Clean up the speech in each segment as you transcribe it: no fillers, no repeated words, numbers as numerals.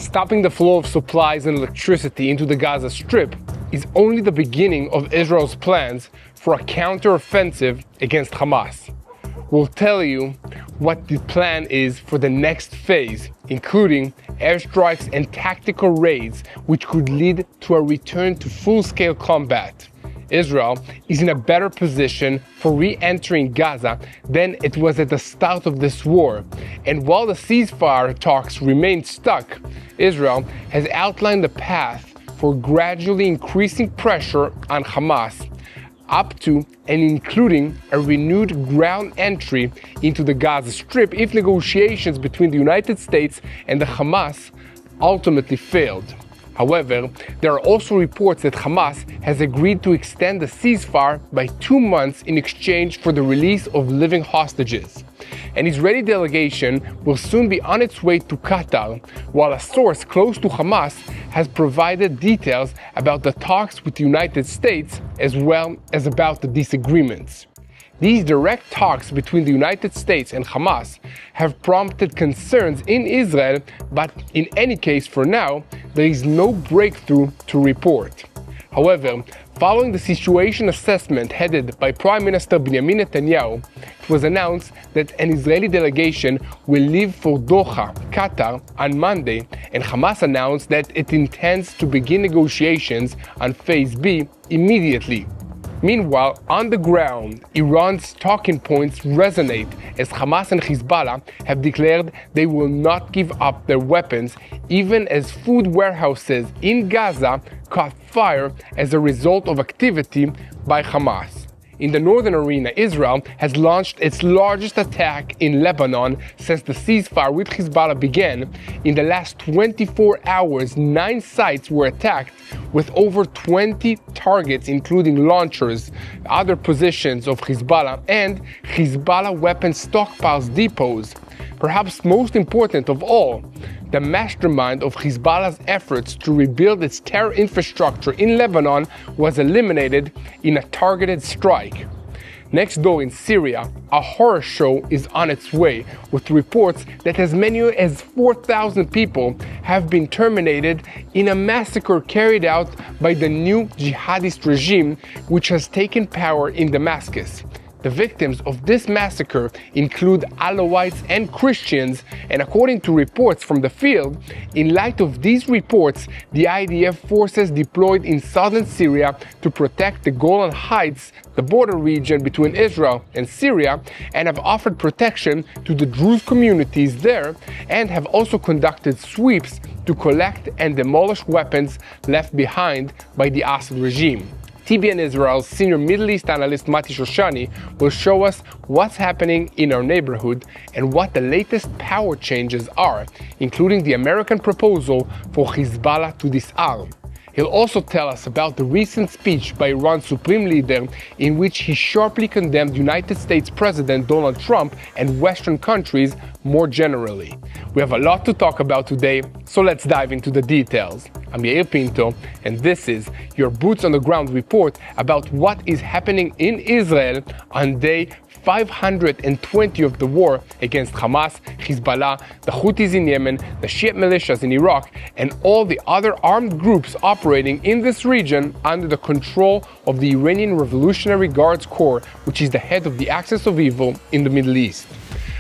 Stopping the flow of supplies and electricity into the Gaza Strip is only the beginning of Israel's plans for a counter-offensive against Hamas. We'll tell you what the plan is for the next phase, including airstrikes and tactical raids, which could lead to a return to full-scale combat. Israel is in a better position for re-entering Gaza than it was at the start of this war. And while the ceasefire talks remain stuck, Israel has outlined the path for gradually increasing pressure on Hamas, up to and including a renewed ground entry into the Gaza Strip if negotiations between the United States and the Hamas ultimately failed. However, there are also reports that Hamas has agreed to extend the ceasefire by 2 months in exchange for the release of living hostages. An Israeli delegation will soon be on its way to Qatar, while a source close to Hamas has provided details about the talks with the United States as well as about the disagreements. These direct talks between the United States and Hamas have prompted concerns in Israel, but in any case for now, there is no breakthrough to report. However, following the situation assessment headed by Prime Minister Benjamin Netanyahu, it was announced that an Israeli delegation will leave for Doha, Qatar, on Monday, and Hamas announced that it intends to begin negotiations on Phase B immediately. Meanwhile, on the ground, Iran's talking points resonate as Hamas and Hezbollah have declared they will not give up their weapons, even as food warehouses in Gaza caught fire as a result of activity by Hamas. In the northern arena, Israel has launched its largest attack in Lebanon since the ceasefire with Hezbollah began. In the last 24 hours, 9 sites were attacked, with over 20 targets, including launchers, other positions of Hezbollah, and Hezbollah weapon stockpiles depots. Perhaps most important of all, the mastermind of Hezbollah's efforts to rebuild its terror infrastructure in Lebanon was eliminated in a targeted strike. Next door in Syria, a horror show is on its way, with reports that as many as 4,000 people have been terminated in a massacre carried out by the new jihadist regime, which has taken power in Damascus. The victims of this massacre include Alawites and Christians, and according to reports from the field, in light of these reports, the IDF forces deployed in southern Syria to protect the Golan Heights, the border region between Israel and Syria, and have offered protection to the Druze communities there, and have also conducted sweeps to collect and demolish weapons left behind by the Assad regime. TBN Israel's senior Middle East analyst Mati Shoshani will show us what's happening in our neighborhood and what the latest power changes are, including the American proposal for Hezbollah to disarm. He'll also tell us about the recent speech by Iran's supreme leader in which he sharply condemned United States President Donald Trump and Western countries more generally. We have a lot to talk about today, so let's dive into the details. I'm Yair Pinto, and this is your Boots on the Ground report about what is happening in Israel on day 520 of the war against Hamas, Hezbollah, the Houthis in Yemen, the Shiite militias in Iraq, and all the other armed groups operating in this region under the control of the Iranian Revolutionary Guards Corps, which is the head of the axis of evil in the Middle East.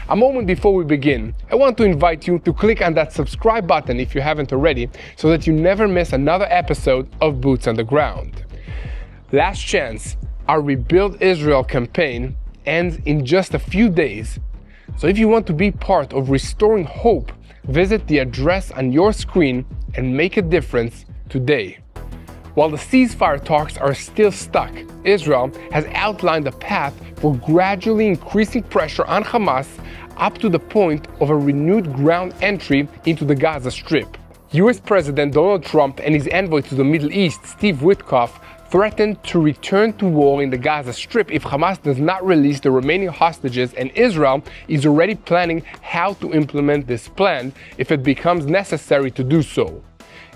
A moment before we begin, I want to invite you to click on that subscribe button if you haven't already, so that you never miss another episode of Boots on the Ground. Last Chance, our Rebuild Israel campaign, ends in just a few days. So if you want to be part of restoring hope, visit the address on your screen and make a difference today. While the ceasefire talks are still stuck, Israel has outlined a path for gradually increasing pressure on Hamas up to the point of a renewed ground entry into the Gaza Strip. US President Donald Trump and his envoy to the Middle East, Steve Witkoff, threatened to return to war in the Gaza Strip if Hamas does not release the remaining hostages, and Israel is already planning how to implement this plan if it becomes necessary to do so.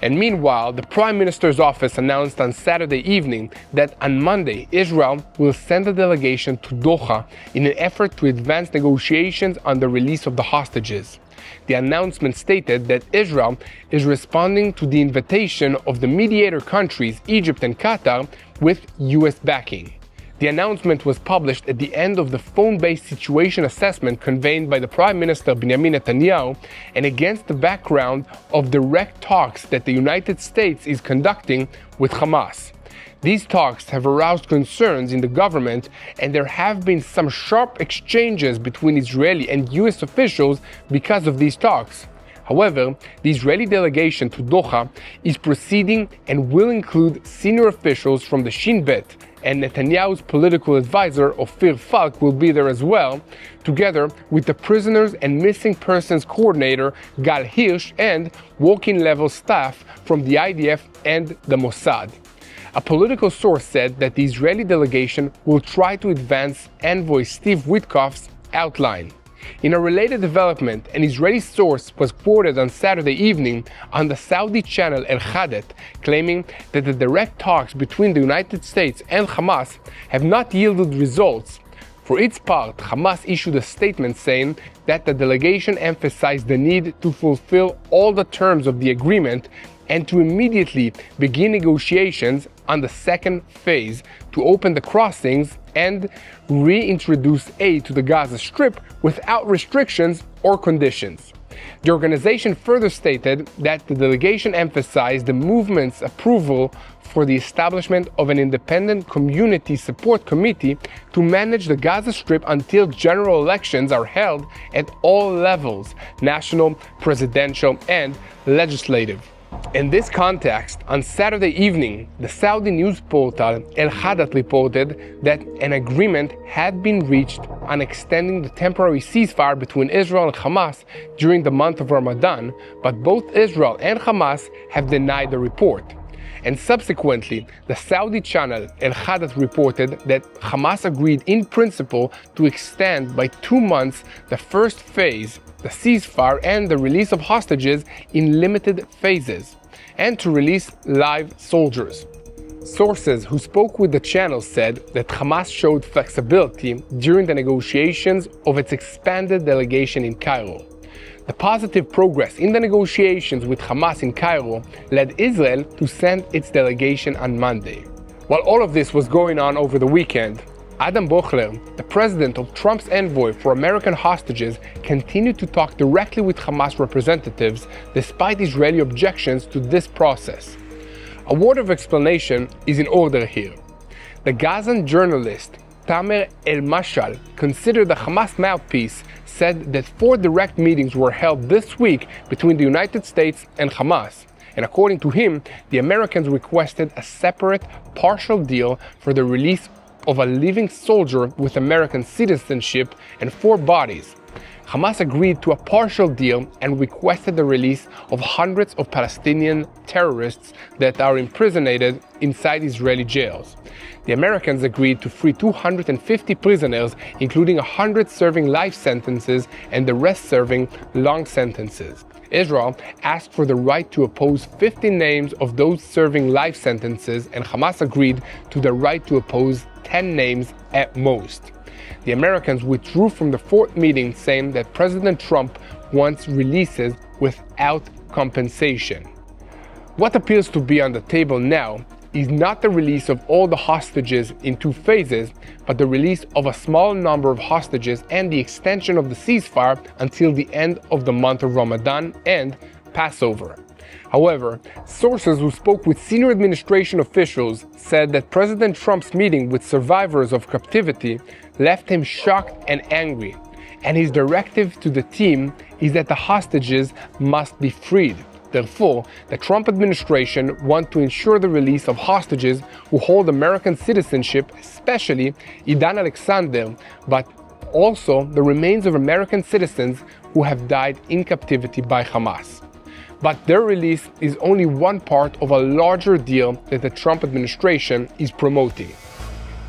And meanwhile, the Prime Minister's office announced on Saturday evening that on Monday, Israel will send a delegation to Doha in an effort to advance negotiations on the release of the hostages. The announcement stated that Israel is responding to the invitation of the mediator countries, Egypt and Qatar, with US backing. The announcement was published at the end of the phone-based situation assessment convened by the Prime Minister Benjamin Netanyahu and against the background of direct talks that the United States is conducting with Hamas. These talks have aroused concerns in the government, and there have been some sharp exchanges between Israeli and US officials because of these talks. However, the Israeli delegation to Doha is proceeding and will include senior officials from the Shin Bet, and Netanyahu's political advisor Ofir Falk will be there as well, together with the prisoners and missing persons coordinator Gal Hirsch and working-level staff from the IDF and the Mossad. A political source said that the Israeli delegation will try to advance envoy Steve Witkoff's outline. In a related development, an Israeli source was quoted on Saturday evening on the Saudi channel El Khadet, claiming that the direct talks between the United States and Hamas have not yielded results. For its part, Hamas issued a statement saying that the delegation emphasized the need to fulfill all the terms of the agreement and to immediately begin negotiations on the second phase to open the crossings and reintroduce aid to the Gaza Strip without restrictions or conditions. The organization further stated that the delegation emphasized the movement's approval for the establishment of an independent community support committee to manage the Gaza Strip until general elections are held at all levels, national, presidential, and legislative. In this context, on Saturday evening, the Saudi news portal El Khadat reported that an agreement had been reached on extending the temporary ceasefire between Israel and Hamas during the month of Ramadan, but both Israel and Hamas have denied the report. And subsequently, the Saudi channel El Khadat reported that Hamas agreed in principle to extend by 2 months the first phase, the ceasefire and the release of hostages in limited phases, and to release live soldiers. Sources who spoke with the channel said that Hamas showed flexibility during the negotiations of its expanded delegation in Cairo. The positive progress in the negotiations with Hamas in Cairo led Israel to send its delegation on Monday. While all of this was going on over the weekend, Adam Bochler, the president of Trump's envoy for American hostages, continued to talk directly with Hamas representatives despite Israeli objections to this process. A word of explanation is in order here. The Gazan journalist Tamer El-Mashal, considered the Hamas mouthpiece, said that 4 direct meetings were held this week between the United States and Hamas. And according to him, the Americans requested a separate, partial deal for the release of a living soldier with American citizenship and 4 bodies. Hamas agreed to a partial deal and requested the release of hundreds of Palestinian terrorists that are imprisoned inside Israeli jails. The Americans agreed to free 250 prisoners, including 100 serving life sentences and the rest serving long sentences. Israel asked for the right to oppose 50 names of those serving life sentences, and Hamas agreed to the right to oppose 10 names at most. The Americans withdrew from the 4th meeting, saying that President Trump wants releases without compensation. What appears to be on the table now is not the release of all the hostages in 2 phases, but the release of a small number of hostages and the extension of the ceasefire until the end of the month of Ramadan and Passover. However, sources who spoke with senior administration officials said that President Trump's meeting with survivors of captivity left him shocked and angry, and his directive to the team is that the hostages must be freed. Therefore, the Trump administration wants to ensure the release of hostages who hold American citizenship, especially Idan Alexander, but also the remains of American citizens who have died in captivity by Hamas. But their release is only one part of a larger deal that the Trump administration is promoting.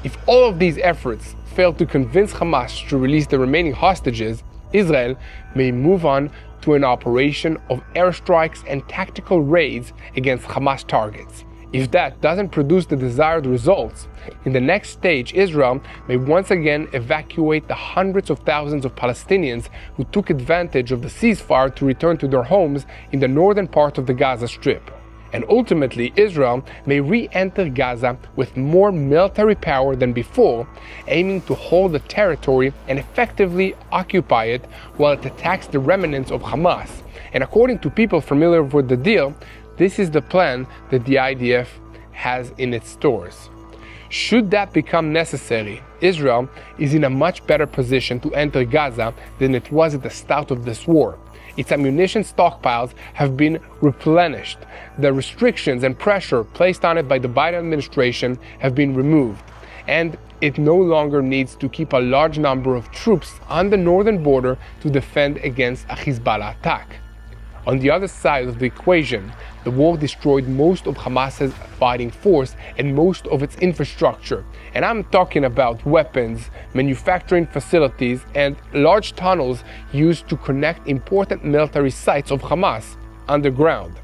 If all of these efforts fail to convince Hamas to release the remaining hostages, Israel may move on to an operation of airstrikes and tactical raids against Hamas targets. If that doesn't produce the desired results, in the next stage, Israel may once again evacuate the hundreds of thousands of Palestinians who took advantage of the ceasefire to return to their homes in the northern part of the Gaza Strip. And ultimately, Israel may re-enter Gaza with more military power than before, aiming to hold the territory and effectively occupy it while it attacks the remnants of Hamas. And according to people familiar with the deal, this is the plan that the IDF has in its stores. Should that become necessary, Israel is in a much better position to enter Gaza than it was at the start of this war. Its ammunition stockpiles have been replenished. The restrictions and pressure placed on it by the Biden administration have been removed. And it no longer needs to keep a large number of troops on the northern border to defend against a Hezbollah attack. On the other side of the equation, the war destroyed most of Hamas's fighting force and most of its infrastructure. And I'm talking about weapons, manufacturing facilities, and large tunnels used to connect important military sites of Hamas underground.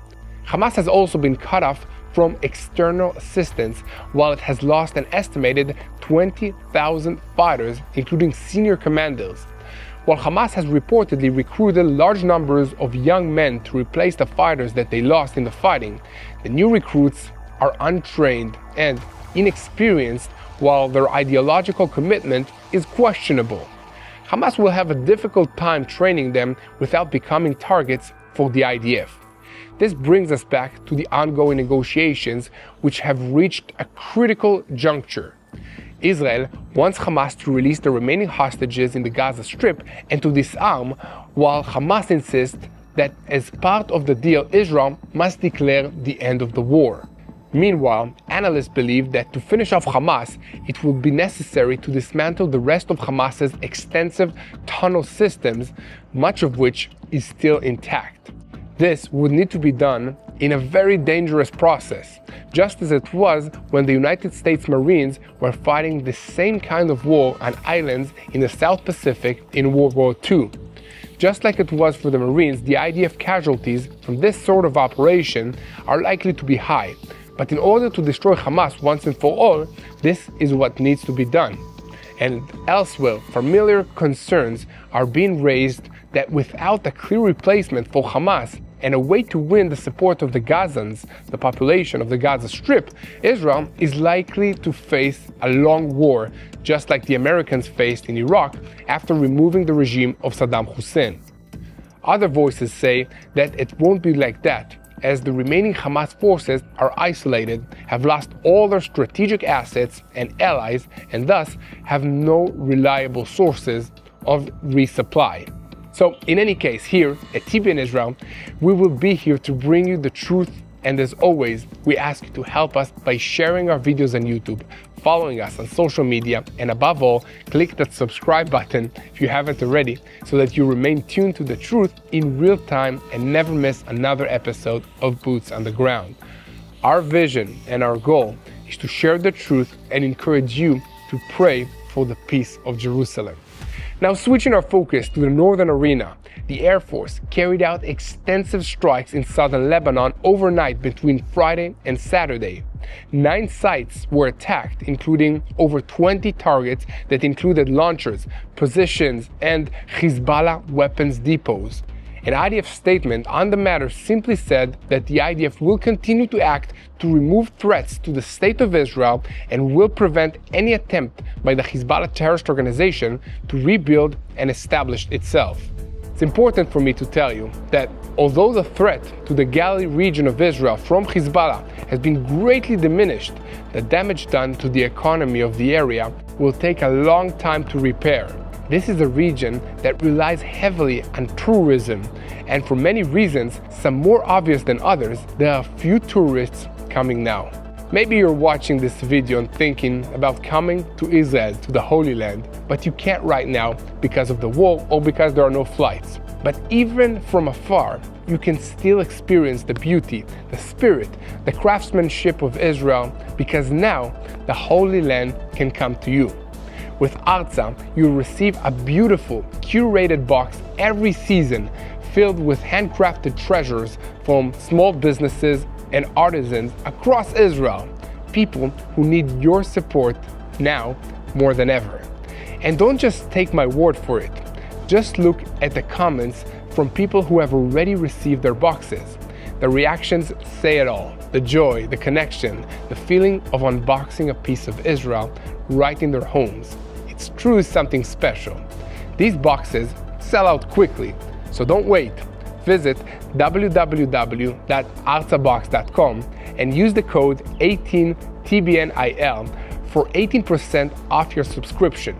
Hamas has also been cut off from external assistance, while it has lost an estimated 20,000 fighters, including senior commanders. While Hamas has reportedly recruited large numbers of young men to replace the fighters that they lost in the fighting, the new recruits are untrained and inexperienced, while their ideological commitment is questionable. Hamas will have a difficult time training them without becoming targets for the IDF. This brings us back to the ongoing negotiations, which have reached a critical juncture. Israel wants Hamas to release the remaining hostages in the Gaza Strip and to disarm, while Hamas insists that as part of the deal, Israel must declare the end of the war. Meanwhile, analysts believe that to finish off Hamas, it will be necessary to dismantle the rest of Hamas's extensive tunnel systems, much of which is still intact. This would need to be done in a very dangerous process, just as it was when the United States Marines were fighting the same kind of war on islands in the South Pacific in World War II. Just like it was for the Marines, the IDF casualties from this sort of operation are likely to be high. But in order to destroy Hamas once and for all, this is what needs to be done. And elsewhere, familiar concerns are being raised that without a clear replacement for Hamas and a way to win the support of the Gazans, the population of the Gaza Strip, Israel is likely to face a long war, just like the Americans faced in Iraq after removing the regime of Saddam Hussein. Other voices say that it won't be like that, as the remaining Hamas forces are isolated, have lost all their strategic assets and allies, and thus have no reliable sources of resupply. So in any case, here at TBN Israel, we will be here to bring you the truth, and as always, we ask you to help us by sharing our videos on YouTube, following us on social media, and above all, click that subscribe button if you haven't already, so that you remain tuned to the truth in real time and never miss another episode of Boots on the Ground. Our vision and our goal is to share the truth and encourage you to pray for the peace of Jerusalem. Now, switching our focus to the northern arena, the Air Force carried out extensive strikes in southern Lebanon overnight between Friday and Saturday. 9 sites were attacked, including over 20 targets that included launchers, positions, and Hezbollah weapons depots. An IDF statement on the matter simply said that the IDF will continue to act to remove threats to the state of Israel and will prevent any attempt by the Hezbollah terrorist organization to rebuild and establish itself. It's important for me to tell you that although the threat to the Galilee region of Israel from Hezbollah has been greatly diminished, the damage done to the economy of the area will take a long time to repair. This is a region that relies heavily on tourism, and for many reasons, some more obvious than others, there are few tourists coming now. Maybe you're watching this video and thinking about coming to Israel, to the Holy Land, but you can't right now because of the war or because there are no flights. But even from afar, you can still experience the beauty, the spirit, the craftsmanship of Israel, because now the Holy Land can come to you. With Artza, you'll receive a beautiful, curated box every season filled with handcrafted treasures from small businesses and artisans across Israel, people who need your support now more than ever. And don't just take my word for it. Just look at the comments from people who have already received their boxes. The reactions say it all. The joy, the connection, the feeling of unboxing a piece of Israel right in their homes. It's truly something special. These boxes sell out quickly, so don't wait. Visit www.artsabox.com and use the code 18TBNIL for 18% off your subscription.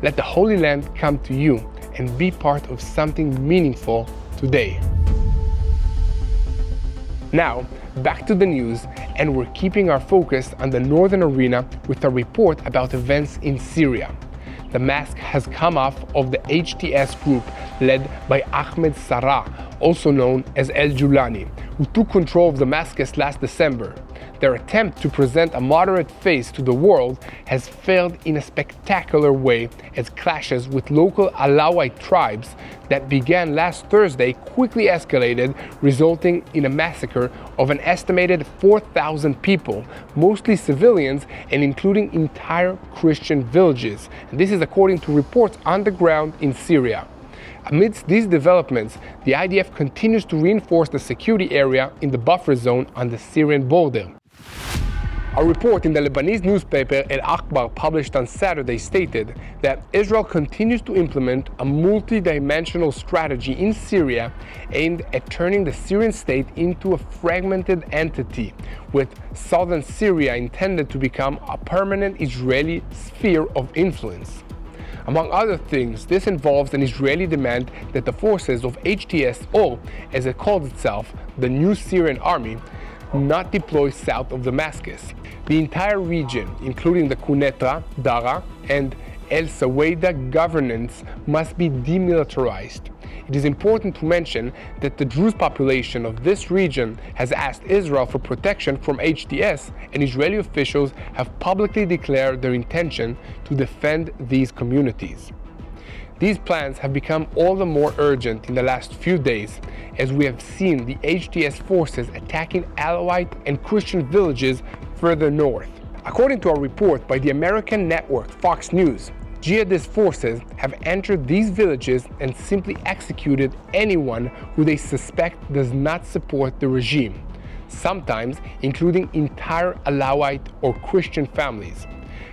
Let the Holy Land come to you and be part of something meaningful today. Now, back to the news, and we're keeping our focus on the northern arena with a report about events in Syria. The mask has come off of the HTS group led by Ahmed Sarraj, also known as El-Julani, who took control of Damascus last December. Their attempt to present a moderate face to the world has failed in a spectacular way, as clashes with local Alawite tribes that began last Thursday quickly escalated, resulting in a massacre of an estimated 4,000 people, mostly civilians and including entire Christian villages. And this is according to reports on the ground in Syria. Amidst these developments, the IDF continues to reinforce the security area in the buffer zone on the Syrian border. A report in the Lebanese newspaper Al-Akhbar published on Saturday stated that Israel continues to implement a multi-dimensional strategy in Syria aimed at turning the Syrian state into a fragmented entity, with southern Syria intended to become a permanent Israeli sphere of influence. Among other things, this involves an Israeli demand that the forces of HTS, or as it calls itself, the New Syrian Army, not deploy south of Damascus. The entire region, including the Quneitra, Dara, and El Saweda governance, must be demilitarized. It is important to mention that the Druze population of this region has asked Israel for protection from HTS, and Israeli officials have publicly declared their intention to defend these communities. These plans have become all the more urgent in the last few days, as we have seen the HTS forces attacking Alawite and Christian villages further north. According to a report by the American network Fox News, jihadist forces have entered these villages and simply executed anyone who they suspect does not support the regime, sometimes including entire Alawite or Christian families.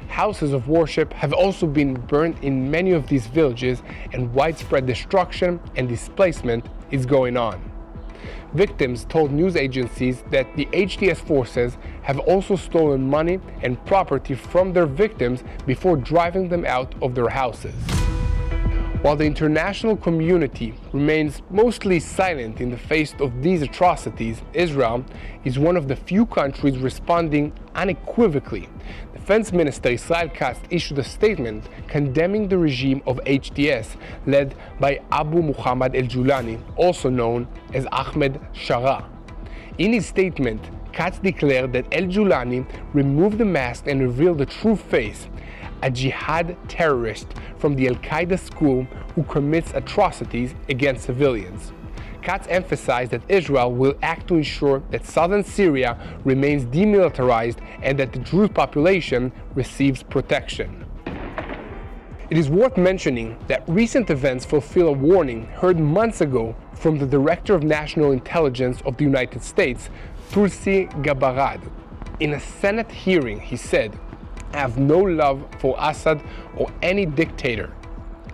Houses of worship have also been burned in many of these villages, and widespread destruction and displacement is going on. Victims told news agencies that the HTS forces have also stolen money and property from their victims before driving them out of their houses. While the international community remains mostly silent in the face of these atrocities, Israel is one of the few countries responding unequivocally. Defense Minister Israel Katz issued a statement condemning the regime of HTS led by Abu Muhammad El-Julani, also known as Ahmed Sarraj. In his statement, Katz declared that El-Julani removed the mask and revealed the true face, a jihad terrorist from the Al-Qaeda school who commits atrocities against civilians. Katz emphasized that Israel will act to ensure that southern Syria remains demilitarized and that the Druze population receives protection. It is worth mentioning that recent events fulfill a warning heard months ago from the Director of National Intelligence of the United States, Tulsi Gabbard. In a Senate hearing, he said, "I have no love for Assad or any dictator.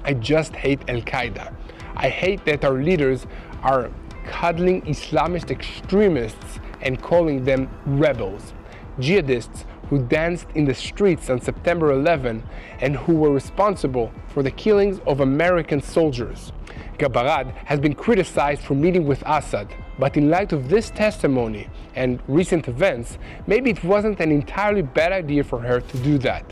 I just hate Al-Qaeda. I hate that our leaders are cuddling Islamist extremists and calling them rebels, jihadists who danced in the streets on September 11 and who were responsible for the killings of American soldiers." Gabbard has been criticized for meeting with Assad, but in light of this testimony and recent events, maybe it wasn't an entirely bad idea for her to do that.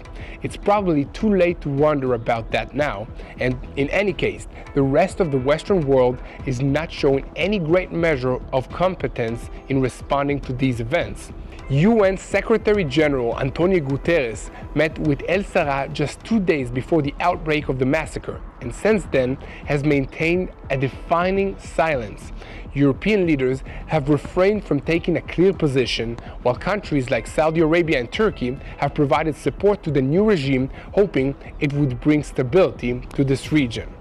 It's probably too late to wonder about that now, and in any case, the rest of the Western world is not showing any great measure of competence in responding to these events. UN Secretary General Antonio Guterres met with El Sarraj just 2 days before the outbreak of the massacre, and since then has maintained a defining silence. European leaders have refrained from taking a clear position, while countries like Saudi Arabia and Turkey have provided support to the new regime, hoping it would bring stability to this region.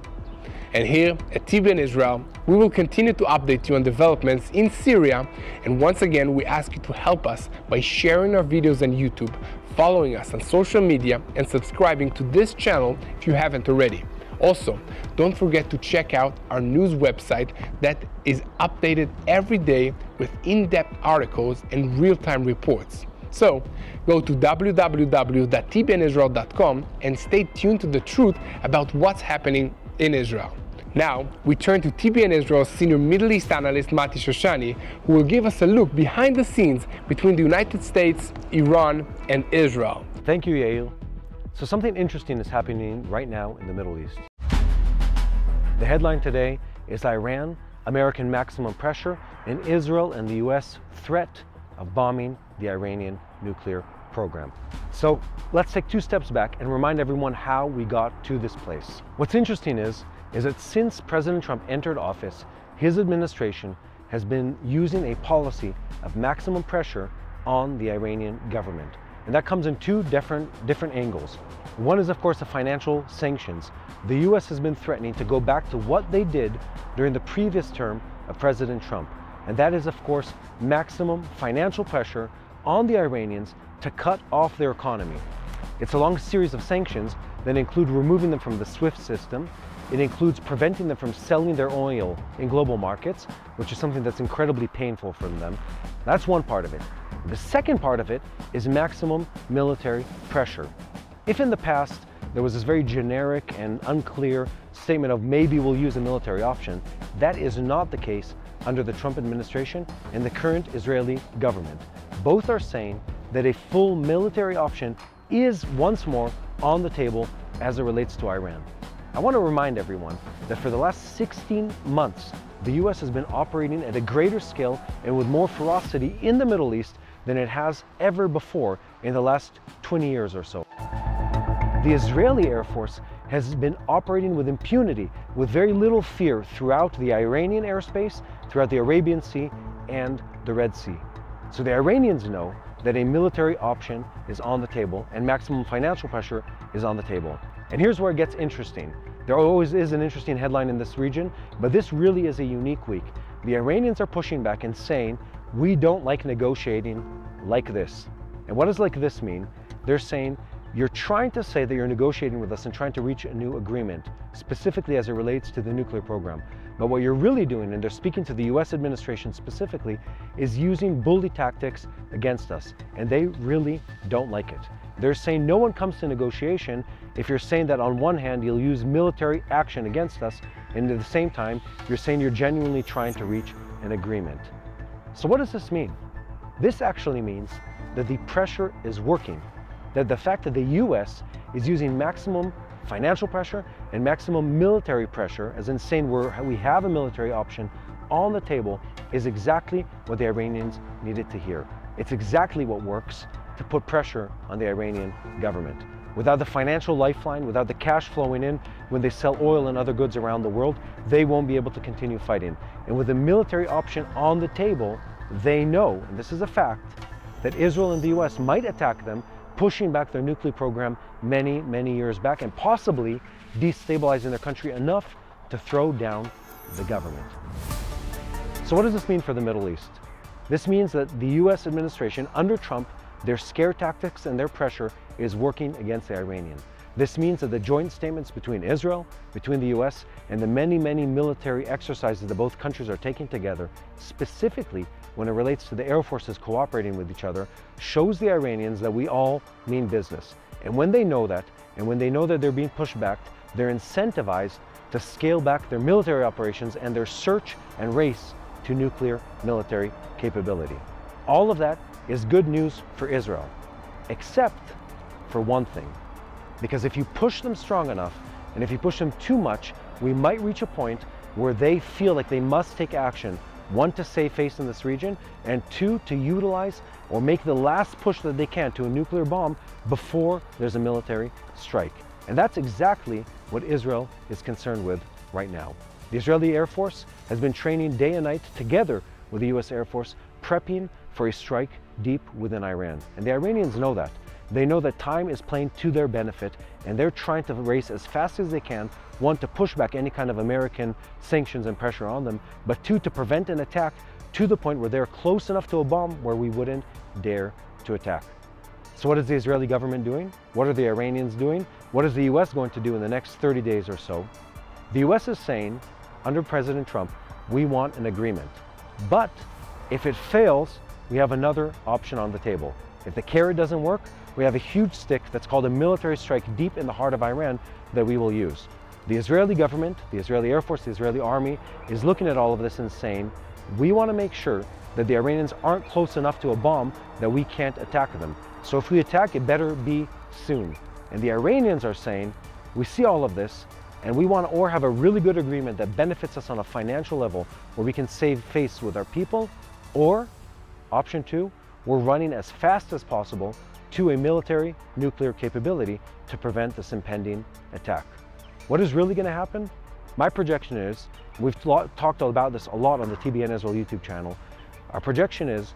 And here at TBN Israel, we will continue to update you on developments in Syria, and once again we ask you to help us by sharing our videos on YouTube, following us on social media, and subscribing to this channel if you haven't already. Also, don't forget to check out our news website that is updated every day with in-depth articles and real-time reports. So, go to www.tbnisrael.com and stay tuned to the truth about what's happening in Israel. Now, we turn to TBN Israel's senior Middle East analyst Mati Shoshani, who will give us a look behind the scenes between the United States, Iran, and Israel. Thank you, Yael. So something interesting is happening right now in the Middle East. The headline today is Iran, American maximum pressure, and Israel and the US threat of bombing the Iranian nuclear program. So let's take 2 steps back and remind everyone how we got to this place. What's interesting is that since President Trump entered office, his administration has been using a policy of maximum pressure on the Iranian government. And that comes in 2 different angles. One is, of course, the financial sanctions. The US has been threatening to go back to what they did during the previous term of President Trump. And that is, of course, maximum financial pressure on the Iranians to cut off their economy. It's a long series of sanctions that include removing them from the SWIFT system. It includes preventing them from selling their oil in global markets, which is something that's incredibly painful for them. That's one part of it. The second part of it is maximum military pressure. If in the past there was this very generic and unclear statement of maybe we'll use a military option, that is not the case under the Trump administration and the current Israeli government. Both are saying that a full military option is once more on the table as it relates to Iran. I want to remind everyone that for the last 16 months, the US has been operating at a greater scale and with more ferocity in the Middle East than it has ever before in the last 20 years or so. The Israeli Air Force has been operating with impunity, with very little fear throughout the Iranian airspace, throughout the Arabian Sea and the Red Sea. So the Iranians know that a military option is on the table and maximum financial pressure is on the table. And here's where it gets interesting. There always is an interesting headline in this region, but this really is a unique week. The Iranians are pushing back and saying, we don't like negotiating like this. And what does like this mean? They're saying, you're trying to say that you're negotiating with us and trying to reach a new agreement, specifically as it relates to the nuclear program. But what you're really doing, and they're speaking to the US administration specifically, is using bully tactics against us. And they really don't like it. They're saying no one comes to negotiation if you're saying that on one hand you'll use military action against us, and at the same time you're saying you're genuinely trying to reach an agreement. So what does this mean? This actually means that the pressure is working. That the fact that the US is using maximum financial pressure and maximum military pressure, as in saying we have a military option on the table, is exactly what the Iranians needed to hear. It's exactly what works to put pressure on the Iranian government. Without the financial lifeline, without the cash flowing in when they sell oil and other goods around the world, they won't be able to continue fighting. And with a military option on the table, they know, and this is a fact, that Israel and the US might attack them, pushing back their nuclear program many, many years back and possibly destabilizing their country enough to throw down the government. So what does this mean for the Middle East? This means that the US administration under Trump, their scare tactics and their pressure is working against the Iranians. This means that the joint statements between Israel, between the US, and the many, many military exercises that both countries are taking together, specifically when it relates to the air forces cooperating with each other, shows the Iranians that we all mean business. And when they know that, and when they know that they're being pushed back, they're incentivized to scale back their military operations and their search and race to nuclear military capability. All of that is good news for Israel, except for one thing. Because if you push them strong enough, and if you push them too much, we might reach a point where they feel like they must take action. One, to save face in this region, and two, to utilize or make the last push that they can to a nuclear bomb before there's a military strike. And that's exactly what Israel is concerned with right now. The Israeli Air Force has been training day and night together with the US Air Force, prepping for a strike deep within Iran. And the Iranians know that. They know that time is playing to their benefit, and they're trying to race as fast as they can, one, to push back any kind of American sanctions and pressure on them, but two, to prevent an attack to the point where they're close enough to a bomb where we wouldn't dare to attack. So what is the Israeli government doing? What are the Iranians doing? What is the US going to do in the next 30 days or so? The US is saying, under President Trump, we want an agreement. But if it fails, we have another option on the table. If the carrot doesn't work, we have a huge stick that's called a military strike deep in the heart of Iran that we will use. The Israeli government, the Israeli Air Force, the Israeli Army is looking at all of this and saying, we want to make sure that the Iranians aren't close enough to a bomb that we can't attack them. So if we attack, it better be soon. And the Iranians are saying, we see all of this, and we want to or have a really good agreement that benefits us on a financial level where we can save face with our people, or option two, we're running as fast as possible to a military nuclear capability to prevent this impending attack. What is really going to happen? My projection is, we've talked about this a lot on the TBN Israel YouTube channel, our projection is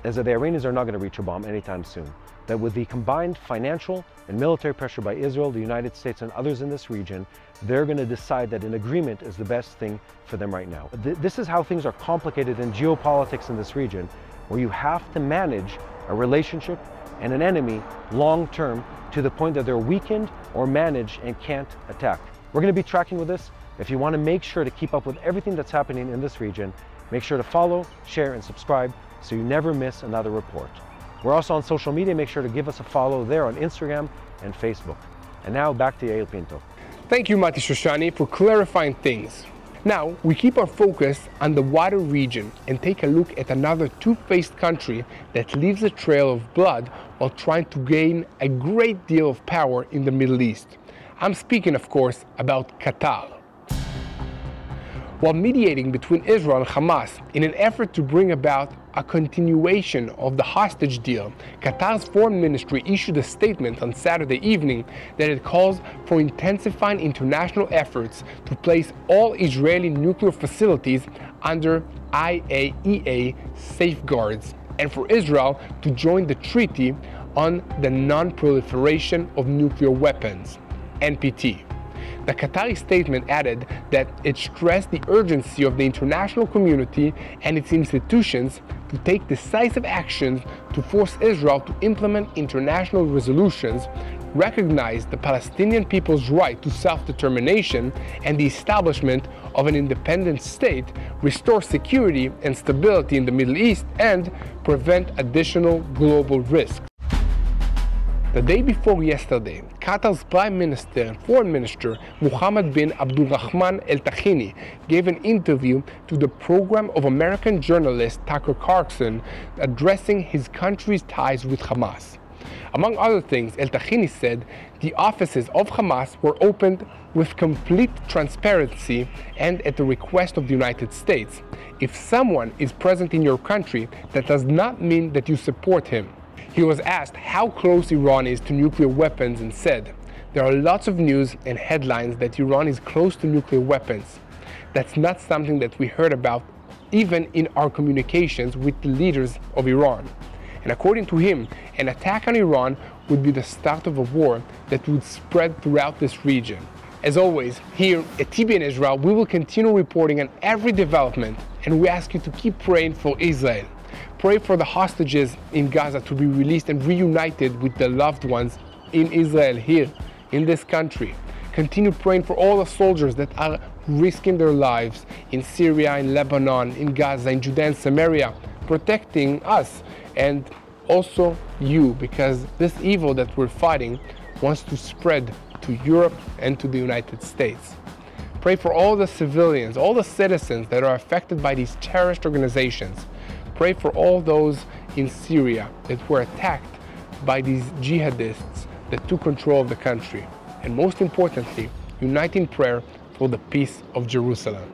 that the Iranians are not going to reach a bomb anytime soon. That with the combined financial and military pressure by Israel, the United States, and others in this region, they're going to decide that an agreement is the best thing for them right now. This is how things are complicated in geopolitics in this region, where you have to manage a relationship and an enemy long-term to the point that they're weakened or managed and can't attack. We're going to be tracking with this. If you want to make sure to keep up with everything that's happening in this region, make sure to follow, share, and subscribe so you never miss another report. We're also on social media. Make sure to give us a follow there on Instagram and Facebook. And now back to Yael Pinto. Thank you, Mati Shoshani, for clarifying things. Now, we keep our focus on the wider region and take a look at another two-faced country that leaves a trail of blood while trying to gain a great deal of power in the Middle East. I'm speaking, of course, about Qatar. While mediating between Israel and Hamas in an effort to bring about a continuation of the hostage deal, Qatar's foreign ministry issued a statement on Saturday evening that it calls for intensifying international efforts to place all Israeli nuclear facilities under IAEA safeguards and for Israel to join the Treaty on the Non-Proliferation of Nuclear Weapons, NPT. The Qatari statement added that it stressed the urgency of the international community and its institutions to take decisive actions to force Israel to implement international resolutions, recognize the Palestinian people's right to self-determination and the establishment of an independent state, restore security and stability in the Middle East, and prevent additional global risks. The day before yesterday, Qatar's Prime Minister and Foreign Minister Mohammed bin Abdulrahman Al Thani gave an interview to the program of American journalist Tucker Carlson addressing his country's ties with Hamas. Among other things, Al Thani said the offices of Hamas were opened with complete transparency and at the request of the United States. If someone is present in your country, that does not mean that you support him. He was asked how close Iran is to nuclear weapons and said, "There are lots of news and headlines that Iran is close to nuclear weapons. That's not something that we heard about even in our communications with the leaders of Iran." And according to him, an attack on Iran would be the start of a war that would spread throughout this region. As always, here at TBN Israel, we will continue reporting on every development, and we ask you to keep praying for Israel. Pray for the hostages in Gaza to be released and reunited with their loved ones in Israel, here, in this country. Continue praying for all the soldiers that are risking their lives in Syria, in Lebanon, in Gaza, in Judea and Samaria, protecting us and also you, because this evil that we're fighting wants to spread to Europe and to the United States. Pray for all the civilians, all the citizens that are affected by these terrorist organizations. Pray for all those in Syria that were attacked by these jihadists that took control of the country, and most importantly, unite in prayer for the peace of Jerusalem.